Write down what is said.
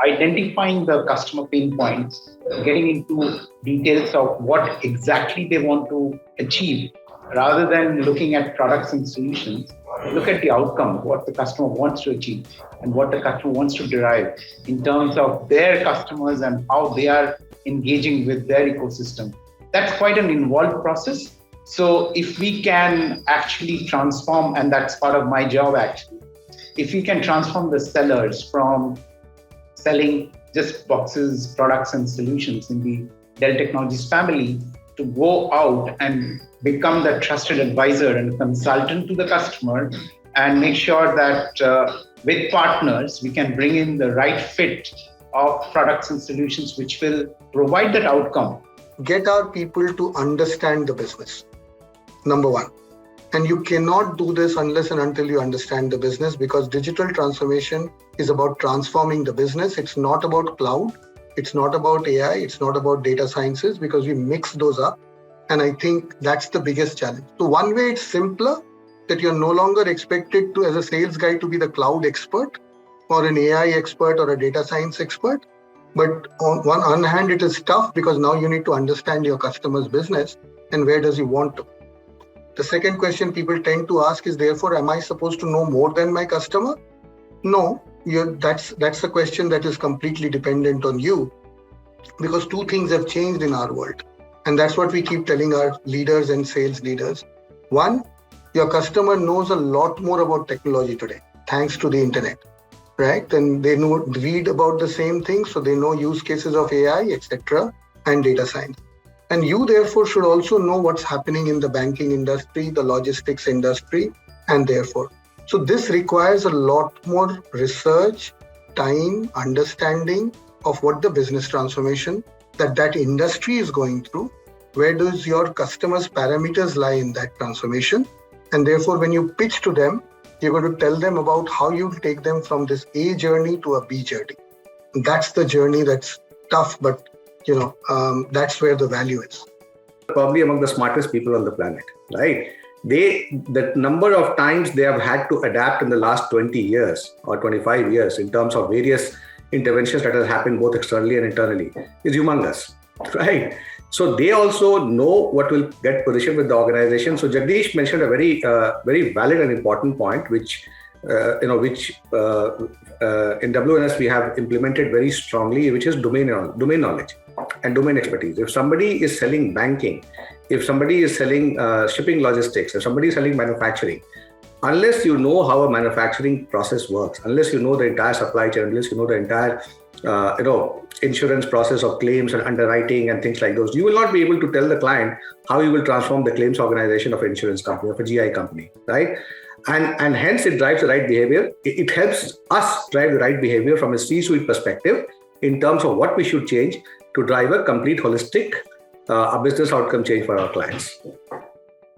identifying the customer pain points, getting into details of what exactly they want to achieve, rather than looking at products and solutions. Look at the outcome, what the customer wants to achieve and what the customer wants to derive in terms of their customers and how they are engaging with their ecosystem. That's quite an involved process. So if we can actually transform, and that's part of my job actually, if we can transform the sellers from selling just boxes, products, and solutions in the Dell Technologies family to go out and become the trusted advisor and consultant to the customer and make sure that with partners, we can bring in the right fit of products and solutions which will provide that outcome. Get our people to understand the business, number one. And you cannot do this unless and until you understand the business, because digital transformation is about transforming the business. It's not about cloud. It's not about AI. It's not about data sciences, because we mix those up. And I think that's the biggest challenge. So one way it's simpler, that you're no longer expected to, as a sales guy, to be the cloud expert or an AI expert or a data science expert. But on one hand, it is tough because now you need to understand your customer's business and where does he want to. The second question people tend to ask is, therefore, am I supposed to know more than my customer? No, that's a question that is completely dependent on you, because two things have changed in our world. And that's what we keep telling our leaders and sales leaders. One, your customer knows a lot more about technology today, thanks to the internet, right? And they read about the same things, so they know use cases of AI, etc., and data science. And you therefore should also know what's happening in the banking industry, the logistics industry, and therefore. So this requires a lot more research, time, understanding of what the business transformation that industry is going through. Where does your customers' parameters lie in that transformation? And therefore, when you pitch to them, you're going to tell them about how you take them from this A journey to a B journey. And that's the journey that's tough, but that's where the value is. Probably among the smartest people on the planet, right? The number of times they have had to adapt in the last 20 years or 25 years in terms of various interventions that have happened both externally and internally is humongous, right? So they also know what will get positioned with the organization. So Jagdish mentioned a very, very valid and important point, which in WNS we have implemented very strongly, which is domain knowledge and domain expertise. If somebody is selling banking, if somebody is selling shipping logistics, if somebody is selling manufacturing, unless you know how a manufacturing process works, unless you know the entire supply chain, unless you know the entire insurance process of claims and underwriting and things like those, you will not be able to tell the client how you will transform the claims organization of an insurance company, of a GI company, right? And hence it drives the right behavior. It helps us drive the right behavior from a C-suite perspective in terms of what we should change to drive a complete holistic business outcome change for our clients.